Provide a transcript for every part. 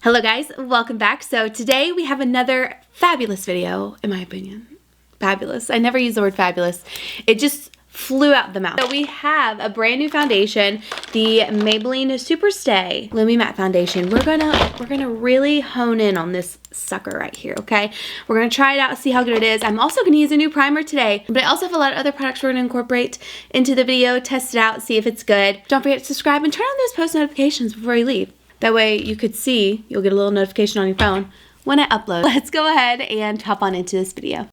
Hello guys, welcome back. So today we have another fabulous video, in my opinion. Fabulous. I never use the word fabulous. It just flew out the mouth. So we have a brand new foundation, the Maybelline Superstay Lumi Matte Foundation. We're gonna really hone in on this sucker right here, okay? We're gonna try it out, see how good it is. I'm also gonna use a new primer today, but I also have a lot of other products we're gonna incorporate into the video, test it out, see if it's good. Don't forget to subscribe and turn on those post notifications before you leave. That way you could see, you'll get a little notification on your phone when I upload. Let's go ahead and hop on into this video.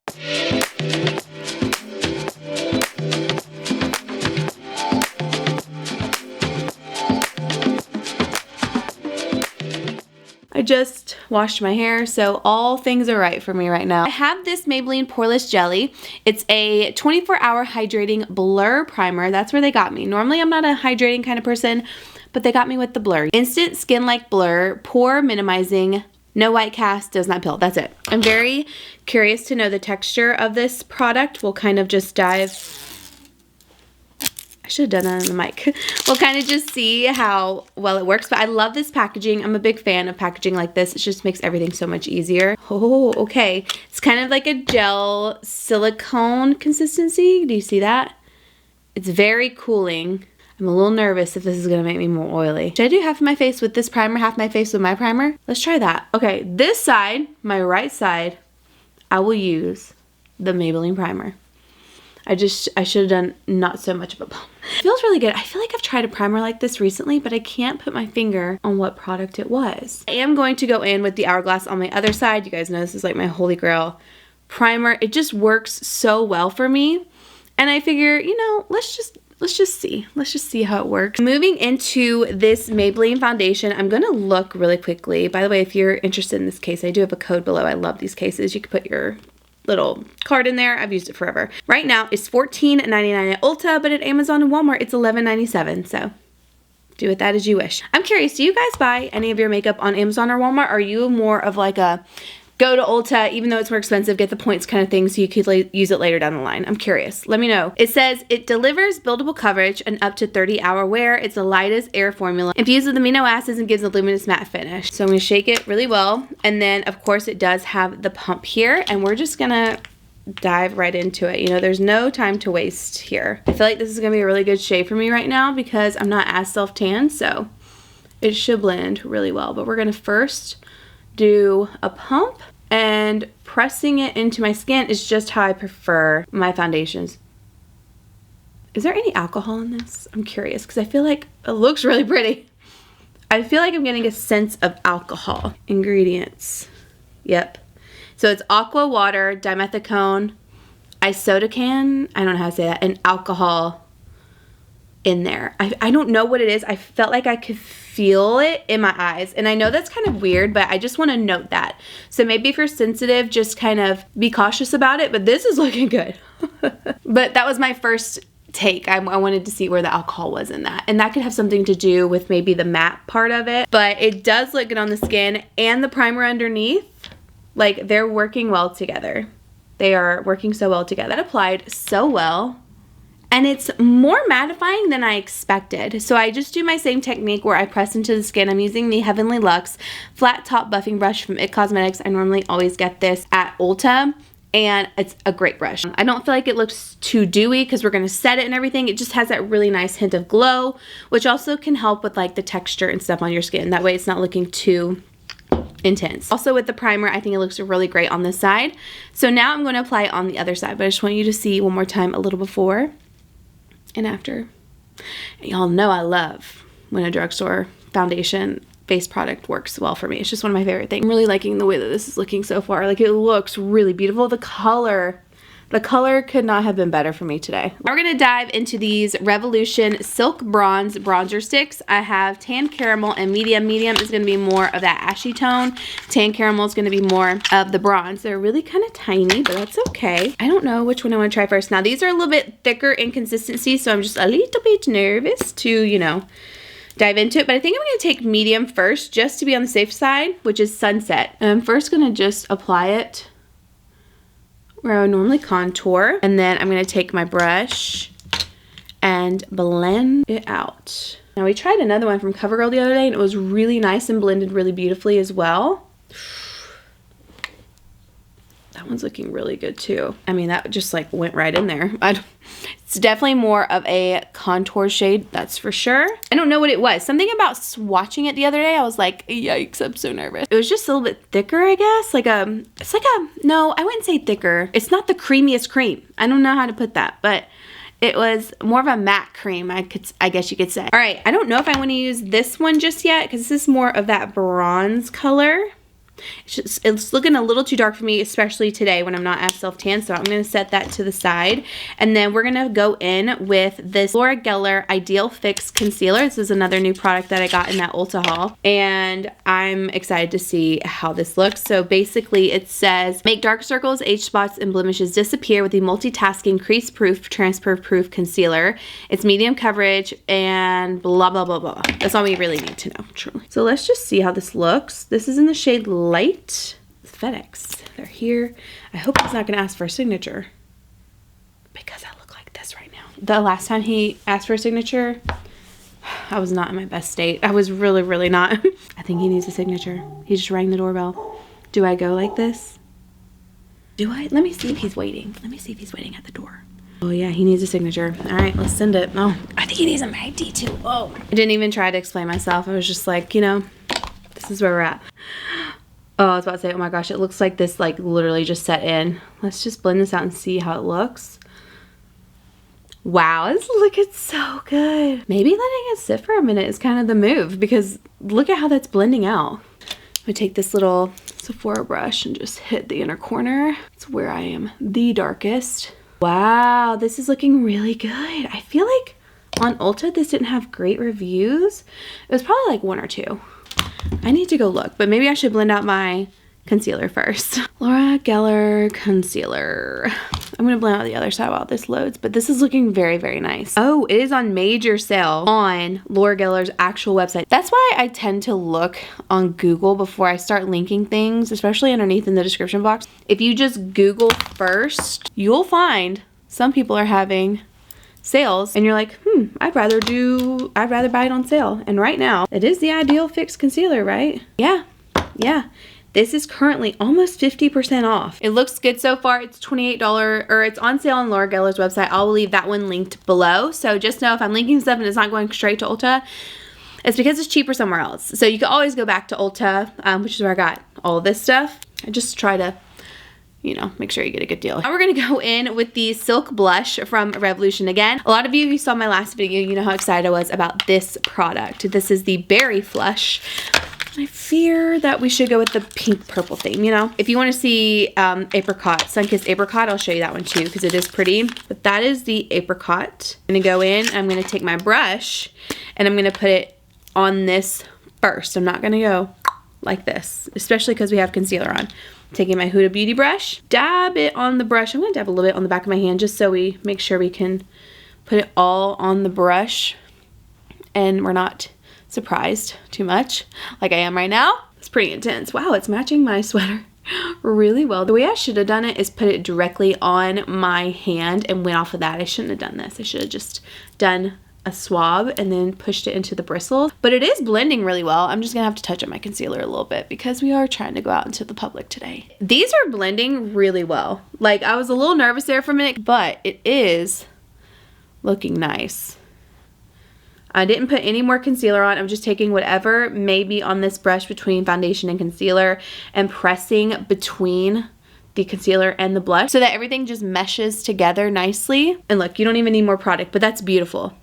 I just washed my hair, so all things are right for me right now. I have this Maybelline Poreless Jelly. It's a 24-hour hydrating blur primer. That's where they got me. Normally I'm not a hydrating kind of person, but they got me with the blur. Instant skin-like blur, pore minimizing, no white cast, does not pill. That's it. I'm very curious to know the texture of this product. We'll kind of just dive. I should have done that on the mic. We'll kind of just see how well it works, but I love this packaging. I'm a big fan of packaging like this. It just makes everything so much easier. Oh, okay. It's kind of like a gel silicone consistency. Do you see that? It's very cooling. I'm a little nervous if this is gonna make me more oily. Should I do half of my face with this primer, half my face with my primer? Let's try that. Okay, this side, my right side, I will use the Maybelline primer. I should have done not so much of a pump. It feels really good. I feel like I've tried a primer like this recently, but I can't put my finger on what product it was. I am going to go in with the Hourglass on my other side. You guys know this is like my holy grail primer. It just works so well for me. And I figure, you know, let's just see how it works. Moving into this Maybelline foundation, I'm gonna look really quickly. By the way, if you're interested in this case, I do have a code below. I love these cases. You can put your little card in there. I've used it forever. Right now it's $14.99 at Ulta, but at Amazon and Walmart it's $11.97. So do with that as you wish. I'm curious, do you guys buy any of your makeup on Amazon or Walmart? Are you more of like a go to Ulta, even though it's more expensive, get the points kind of thing so you could use it later down the line? I'm curious. Let me know. It says it delivers buildable coverage and up to 30-hour wear. It's the lightest air formula, infused with amino acids and gives a luminous matte finish. So I'm going to shake it really well. And then, of course, it does have the pump here. And we're just going to dive right into it. You know, there's no time to waste here. I feel like this is going to be a really good shade for me right now because I'm not as self-tan, so it should blend really well. But we're going to first do a pump, and pressing it into my skin is just how I prefer my foundations. Is there any alcohol in this? I'm curious because I feel like it looks really pretty. I feel like I'm getting a sense of alcohol. Ingredients. Yep. So it's aqua, water, dimethicone, isodocan, I don't know how to say that, and alcohol in there. I don't know what it is. I felt like I could feel it in my eyes, and I know that's kind of weird, but I just want to note that. So maybe if you're sensitive, just kind of be cautious about it, but this is looking good. But that was my first take. I wanted to see where the alcohol was in that, and that could have something to do with maybe the matte part of it, but it does look good on the skin, and the primer underneath, like, they're working well together. They are working so well together. That applied so well. And it's more mattifying than I expected. So I just do my same technique where I press into the skin. I'm using the Heavenly Luxe flat top buffing brush from IT Cosmetics. I normally always get this at Ulta, and it's a great brush. I don't feel like it looks too dewy because we're going to set it and everything. It just has that really nice hint of glow, which also can help with like the texture and stuff on your skin. That way it's not looking too intense. Also with the primer, I think it looks really great on this side. So now I'm going to apply it on the other side, but I just want you to see one more time a little before and after. Y'all know I love when a drugstore foundation base product works well for me. It's just one of my favorite things. I'm really liking the way that this is looking so far. Like, it looks really beautiful. The color could not have been better for me today. We're gonna dive into these Revolution Silk Bronze Bronzer Sticks. I have Tan Caramel and Medium. Medium is gonna be more of that ashy tone. Tan Caramel is gonna be more of the bronze. They're really kind of tiny, but that's okay. I don't know which one I wanna try first. Now, these are a little bit thicker in consistency, so I'm just a little bit nervous to, you know, dive into it. But I think I'm gonna take medium first, just to be on the safe side, which is Sunset. And I'm first gonna just apply it where I would normally contour, and then I'm going to take my brush and blend it out. Now we tried another one from CoverGirl the other day, and it was really nice and blended really beautifully as well. That one's looking really good too. I mean, that just like went right in there. It's definitely more of a contour shade, that's for sure. I don't know what it was. Something about swatching it the other day, I was like, yikes, I'm so nervous. It was just a little bit thicker, I guess. It's like a, no, I wouldn't say thicker. It's not the creamiest cream. I don't know how to put that, but it was more of a matte cream, I guess you could say. All right, I don't know if I want to use this one just yet because this is more of that bronze color. It's looking a little too dark for me, especially today when I'm not as self-tan, so I'm going to set that to the side. And then we're going to go in with this Laura Geller Ideal Fix Concealer. This is another new product that I got in that Ulta haul, and I'm excited to see how this looks. So basically it says, make dark circles, age spots, and blemishes disappear with the multitasking crease-proof, transfer-proof concealer. It's medium coverage and blah, blah, blah, blah. That's all we really need to know, truly. So let's just see how this looks. This is in the shade Light. FedEx. They're here. I hope he's not going to ask for a signature because I look like this right now. The last time he asked for a signature, I was not in my best state. I was really, really not. I think he needs a signature. He just rang the doorbell. Do I go like this? Do I? Let me see if he's waiting. Let me see if he's waiting at the door. Oh yeah, he needs a signature. All right, let's send it. Oh, I think he needs a ID too. Oh. I didn't even try to explain myself. I was just like, you know, this is where we're at. Oh, I was about to say, oh my gosh, it looks like this like literally just set in. Let's just blend this out and see how it looks. Wow, it's looking so good. Maybe letting it sit for a minute is kind of the move because look at how that's blending out. I'm gonna take this little Sephora brush and just hit the inner corner. It's where I am the darkest. Wow, this is looking really good. I feel like on Ulta this didn't have great reviews. It was probably like 1 or 2. I need to go look, but maybe I should blend out my concealer first. Laura Geller concealer. I'm gonna blend out the other side while this loads, but this is looking very, very nice. Oh, it is on major sale on Laura Geller's actual website. That's why I tend to look on Google before I start linking things, especially underneath in the description box. If you just Google first, you'll find some people are having sales and you're like, I'd rather buy it on sale. And right now it is the Ideal Fix concealer, right? Yeah. This is currently almost 50% off. It looks good so far. It's $28 or it's on sale on Laura Geller's website. I'll leave that one linked below. So just know if I'm linking stuff and it's not going straight to Ulta, it's because it's cheaper somewhere else. So you can always go back to Ulta, which is where I got all of this stuff. I just try to, you know, make sure you get a good deal. Now we're gonna go in with the Silk Blush from Revolution again. A lot of you saw my last video, you know how excited I was about this product. This is the Berry Flush. I fear that we should go with the pink purple theme, you know? If you wanna see apricot, Sunkissed Apricot, I'll show you that one too because it is pretty. But that is the apricot. I'm gonna go in, I'm gonna take my brush and I'm gonna put it on this first. I'm not gonna go like this, especially because we have concealer on. Taking my Huda Beauty brush, dab it on the brush. I'm gonna dab a little bit on the back of my hand just so we make sure we can put it all on the brush and we're not surprised too much like I am right now. It's pretty intense. Wow, it's matching my sweater really well. The way I should have done it is put it directly on my hand and went off of that. I shouldn't have done this. I should have just done a swab and then pushed it into the bristles, but it is blending really well. I'm just gonna have to touch up my concealer a little bit because we are trying to go out into the public today. These are blending really well. Like I was a little nervous there for a minute, but it is looking nice. I didn't put any more concealer on. I'm just taking whatever may be on this brush between foundation and concealer and pressing between the concealer and the blush so that everything just meshes together nicely. And look, you don't even need more product, but that's beautiful.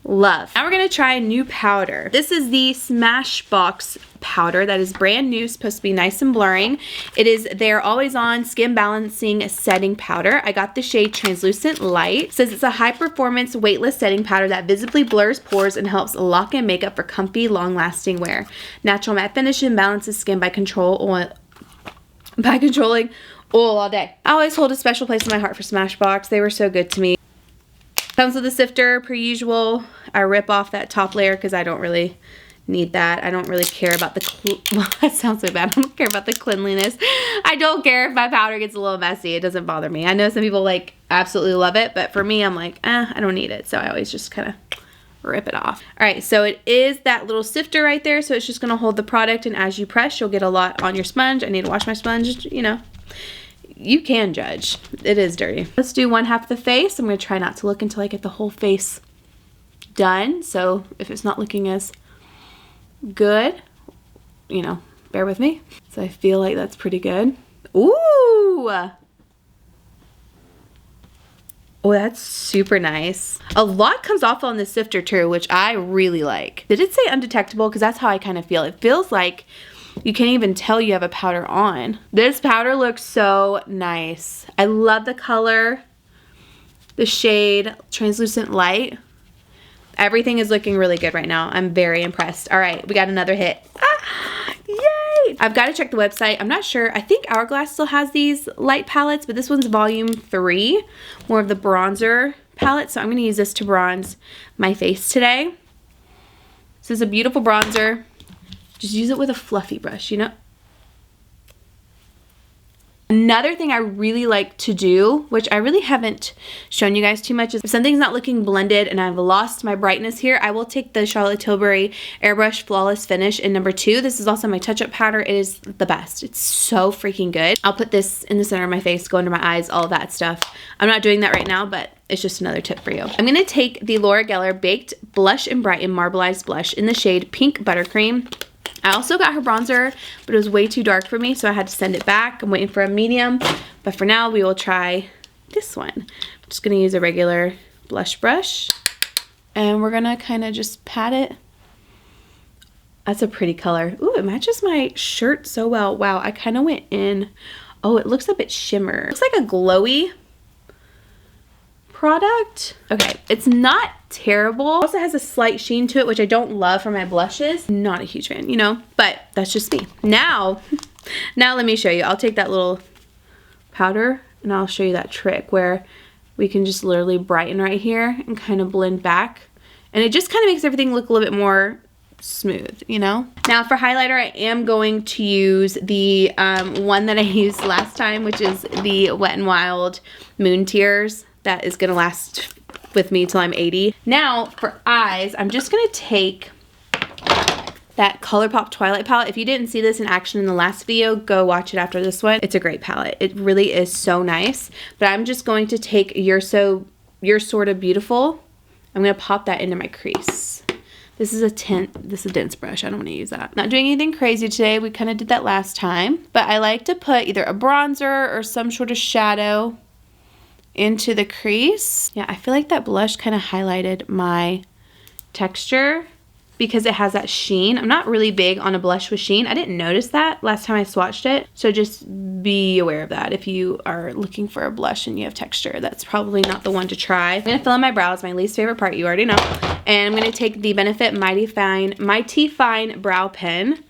Love. Now we're gonna try a new powder. This is the Smashbox powder that is brand new, supposed to be nice and blurring. It is their always on skin balancing setting powder. I got the shade Translucent Light. It says it's a high performance weightless setting powder that visibly blurs pores and helps lock in makeup for comfy long lasting wear. Natural matte finish and balances skin by controlling oil all day. I always hold a special place in my heart for Smashbox. They were so good to me. Comes with a sifter per usual. I rip off that top layer because I don't really need that. I don't really care about the, well, that sounds so bad. I don't care about the cleanliness. I don't care if my powder gets a little messy. It doesn't bother me. I know some people like absolutely love it, but for me, I'm like, I don't need it. So I always just kind of rip it off. All right, so it is that little sifter right there, so it's just gonna hold the product, and as you press, you'll get a lot on your sponge. I need to wash my sponge, you know. You can judge. It is dirty. Let's do one half of the face. I'm gonna try not to look until I get the whole face done. So if it's not looking as good, you know, bear with me. So I feel like that's pretty good. Ooh! Oh, that's super nice. A lot comes off on the sifter too, which I really like. Did it say undetectable? Because that's how I kind of feel. It feels like you can't even tell you have a powder on. This powder looks so nice. I love the color, the shade, translucent light. Everything is looking really good right now. I'm very impressed. All right, we got another hit. Ah, yay! I've got to check the website. I'm not sure. I think Hourglass still has these light palettes, but this one's volume 3, more of the bronzer palette. So I'm going to use this to bronze my face today. This is a beautiful bronzer. Just use it with a fluffy brush, you know? Another thing I really like to do, which I really haven't shown you guys too much, is if something's not looking blended and I've lost my brightness here, I will take the Charlotte Tilbury Airbrush Flawless Finish in number 2. This is also my touch-up powder. It is the best. It's so freaking good. I'll put this in the center of my face, go under my eyes, all of that stuff. I'm not doing that right now, but it's just another tip for you. I'm going to take the Laura Geller Baked Blush and Brighten Marbleized Blush in the shade Pink Buttercream. I also got her bronzer, but it was way too dark for me, so I had to send it back. I'm waiting for a medium, but for now we will try this one. I'm just gonna use a regular blush brush, and we're gonna kind of just pat it. That's a pretty color. Ooh, it matches my shirt so well. Wow, I kind of went in. Oh, it looks a bit shimmer. It looks like a glowy product. Okay, it's not terrible. It also has a slight sheen to it, which I don't love for my blushes. Not a huge fan, you know, but that's just me. Now let me show you. I'll take that little powder and I'll show you that trick where we can just literally brighten right here and kind of blend back. And it just kind of makes everything look a little bit more smooth, you know? Now for highlighter, I am going to use the one that I used last time, which is the Wet n Wild Moon Tears. That is gonna last with me till I'm 80. Now for eyes, I'm just gonna take that ColourPop Twilight palette. If you didn't see this in action in the last video, go watch it after this one. It's a great palette. It really is so nice. But I'm just going to take You're Sorta Beautiful. I'm gonna pop that into my crease. This is a dense brush. I don't want to use that. Not doing anything crazy today. We kind of did that last time. But I like to put either a bronzer or some sort of shadow into the crease. Yeah, I feel like that blush kind of highlighted my texture because it has that sheen. I'm not really big on a blush with sheen. I didn't notice that last time I swatched it. So just be aware of that. If you are looking for a blush and you have texture, that's probably not the one to try. I'm gonna fill in my brows, my least favorite part, you already know. And I'm gonna take the Benefit Mighty Fine Brow Pen.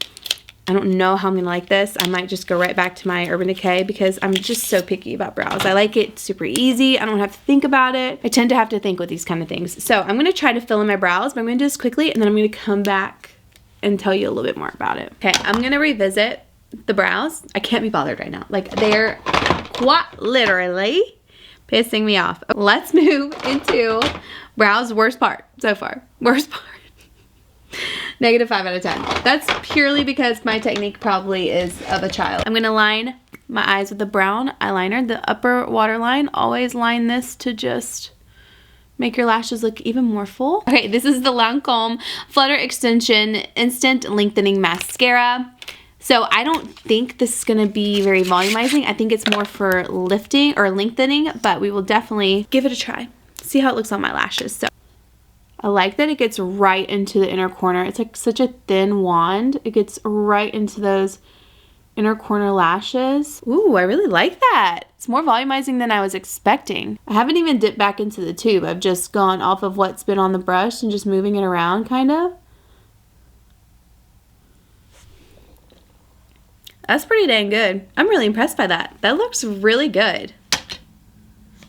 I don't know how I'm gonna like this. I might just go right back to my Urban Decay because I'm just so picky about brows. I like it super easy. I don't have to think about it. I tend to have to think with these kind of things. So I'm gonna try to fill in my brows, but I'm gonna do this quickly and then I'm gonna come back and tell you a little bit more about it. Okay, I'm gonna revisit the brows. I can't be bothered right now. Like they're quite literally pissing me off. Let's move into brows. Worst part so far. Worst part. -5 out of 10. That's purely because my technique probably is of a child. I'm gonna line my eyes with the brown eyeliner, the upper waterline. Always line this to just make your lashes look even more full. Okay, this is the Lancome Flutter Extension Instant Lengthening Mascara. So I don't think this is gonna be very volumizing. I think it's more for lifting or lengthening, but we will definitely give it a try. See how it looks on my lashes. So I like that it gets right into the inner corner. It's like such a thin wand. It gets right into those inner corner lashes. Ooh, I really like that. It's more volumizing than I was expecting. I haven't even dipped back into the tube. I've just gone off of what's been on the brush and just moving it around kind of. That's pretty dang good. I'm really impressed by that. That looks really good.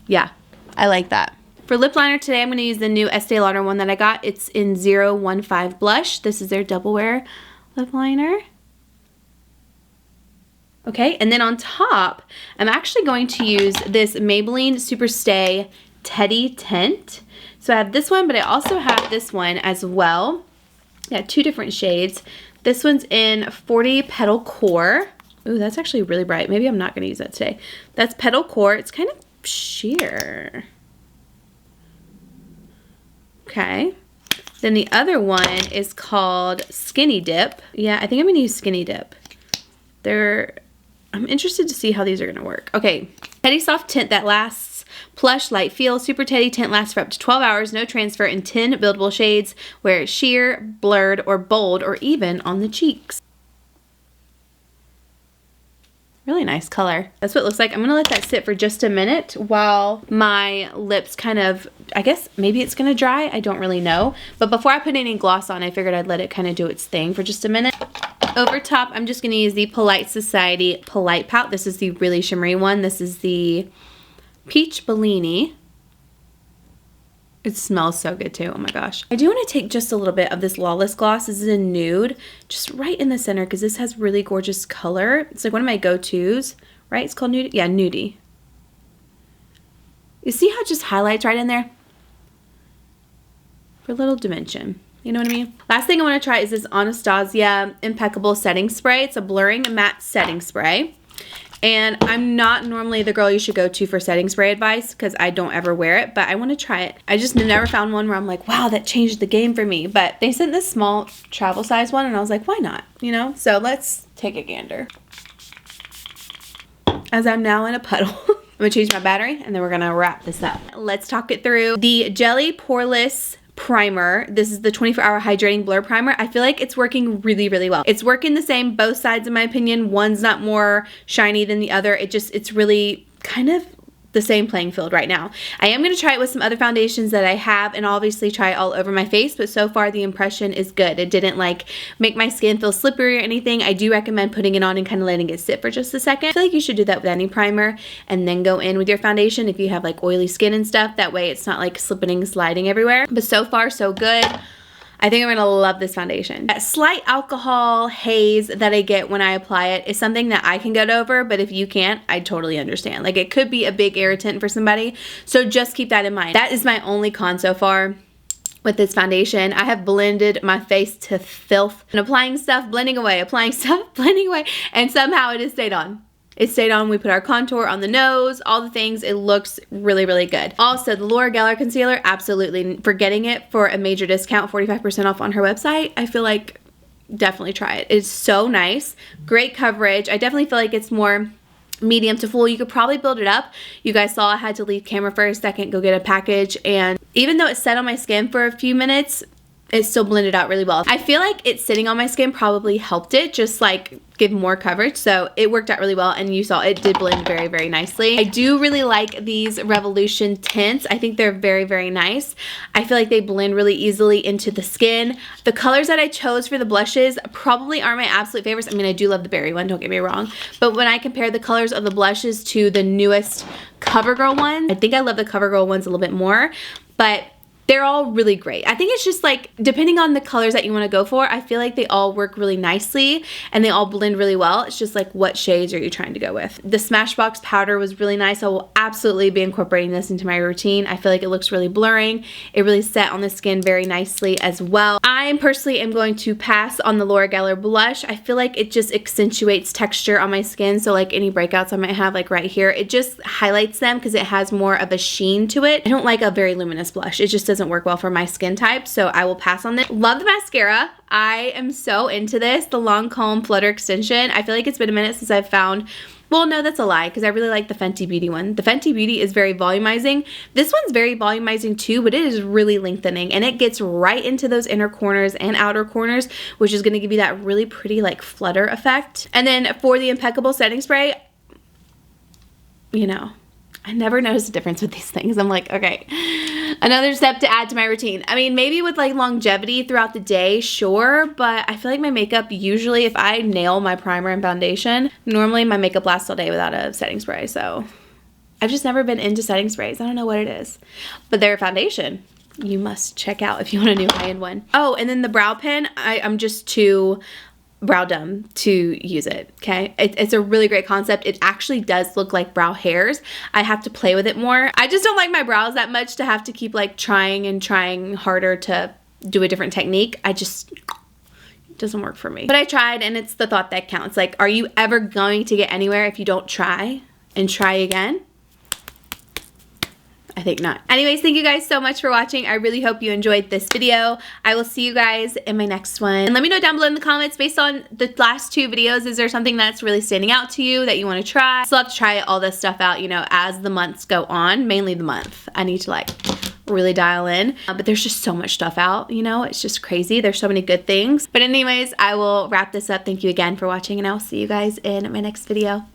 Yeah, I like that. For lip liner today, I'm going to use the new Estee Lauder one that I got. It's in 015 Blush. This is their Double Wear lip liner. Okay, and then on top, I'm actually going to use this Maybelline Superstay Teddy Tint. So I have this one, but I also have this one as well. Yeah, 2 different shades. This one's in 40 Petal Core. Ooh, that's actually really bright. Maybe I'm not going to use that today. That's Petal Core. It's kind of sheer. Okay. Then the other one is called Skinny Dip. Yeah, I think I'm going to use Skinny Dip. I'm interested to see how these are going to work. Okay. Teddy Soft Tint that lasts. Plush, light feel, Super Teddy Tint lasts for up to 12 hours, no transfer, in 10 buildable shades. Wear it sheer, blurred, or bold, or even on the cheeks. Really nice color. That's what it looks like. I'm gonna let that sit for just a minute while my lips kind of, I guess maybe it's gonna dry. I don't really know. But before I put any gloss on, I figured I'd let it kind of do its thing for just a minute. Over top, I'm just gonna use the Polite Society Polite Pout. This is the really shimmery one. This is the Peach Bellini. It smells so good too. Oh my gosh. I do want to take just a little bit of this Lawless Gloss. This is a nude, just right in the center because this has really gorgeous color. It's like one of my go-tos, right? It's called Nudie. Yeah, Nudie. You see how it just highlights right in there? For a little dimension. You know what I mean? Last thing I want to try is this Anastasia Impeccable Setting Spray. It's a blurring matte setting spray. And I'm not normally the girl you should go to for setting spray advice because I don't ever wear it, but I want to try it. I just never found one where I'm like, wow, that changed the game for me. But they sent this small travel size one and I was like, why not? You know? So let's take a gander. As I'm now in a puddle. I'm going to change my battery and then we're going to wrap this up. Let's talk it through. The Jelly Poreless Primer. This is the 24-hour hydrating blur primer. I feel like it's working really, really well. It's working the same both sides in my opinion. One's not more shiny than the other. It's really kind of the same playing field right now. I am going to try it with some other foundations that I have and obviously try it all over my face, but so far the impression is good. It didn't like make my skin feel slippery or anything. I do recommend putting it on and kind of letting it sit for just a second. I feel like you should do that with any primer and then go in with your foundation if you have like oily skin and stuff. That way it's not like slipping and sliding everywhere. But so far so good. I think I'm going to love this foundation. That slight alcohol haze that I get when I apply it is something that I can get over, but if you can't, I totally understand. Like it could be a big irritant for somebody, so just keep that in mind. That is my only con so far with this foundation. I have blended my face to filth and applying stuff, blending away, applying stuff, blending away, and somehow it has stayed on. It stayed on. We put our contour on the nose, all the things. It looks really, really good. Also, the Laura Geller concealer, absolutely. For getting it for a major discount, 45% off on her website, I feel like definitely try it. It's so nice. Great coverage. I definitely feel like it's more medium to full. You could probably build it up. You guys saw I had to leave camera for a second, go get a package, and even though it set on my skin for a few minutes, it still blended out really well. I feel like it sitting on my skin probably helped it just like give more coverage, so it worked out really well and you saw it did blend very, very nicely. I do really like these Revolution tints. I think they're very, very nice. I feel like they blend really easily into the skin. The colors that I chose for the blushes probably aren't my absolute favorites. I mean, I do love the berry one, don't get me wrong, but when I compare the colors of the blushes to the newest CoverGirl one, I think I love the CoverGirl ones a little bit more, but they're all really great. I think it's just like, depending on the colors that you want to go for, I feel like they all work really nicely and they all blend really well. It's just like, what shades are you trying to go with? The Smashbox powder was really nice. I will absolutely be incorporating this into my routine. I feel like it looks really blurring. It really set on the skin very nicely as well. I personally am going to pass on the Laura Geller blush. I feel like it just accentuates texture on my skin. So like any breakouts I might have like right here, it just highlights them because it has more of a sheen to it. I don't like a very luminous blush. It just doesn't work well for my skin type, so I will pass on this. Love the mascara. I am so into this. The Lancome Flutter Extension. I feel like it's been a minute since I've found, well, no, that's a lie because I really like the Fenty Beauty one. The Fenty Beauty is very volumizing. This one's very volumizing too, but it is really lengthening and it gets right into those inner corners and outer corners, which is going to give you that really pretty like flutter effect. And then for the Impeccable Setting Spray, you know, I never noticed a difference with these things. I'm like, okay, another step to add to my routine. I mean, maybe with like longevity throughout the day, sure, but I feel like my makeup usually, if I nail my primer and foundation, normally my makeup lasts all day without a setting spray. So I've just never been into setting sprays. I don't know what it is, but their foundation, you must check out if you want a new high-end one. Oh, and then the brow pen, I'm just too brow dumb to use it, okay? It's a really great concept. It actually does look like brow hairs. I have to play with it more. I just don't like my brows that much to have to keep like trying and trying harder to do a different technique. It doesn't work for me. But I tried, and it's the thought that counts. Like, are you ever going to get anywhere if you don't try and try again? I think not. Anyways, thank you guys so much for watching. I really hope you enjoyed this video. I will see you guys in my next one. And let me know down below in the comments, based on the last 2 videos, is there something that's really standing out to you that you want to try? Still have to try all this stuff out, you know, as the months go on, mainly the month. I need to like really dial in. But there's just so much stuff out, you know, it's just crazy. There's so many good things. But anyways, I will wrap this up. Thank you again for watching, and I will see you guys in my next video.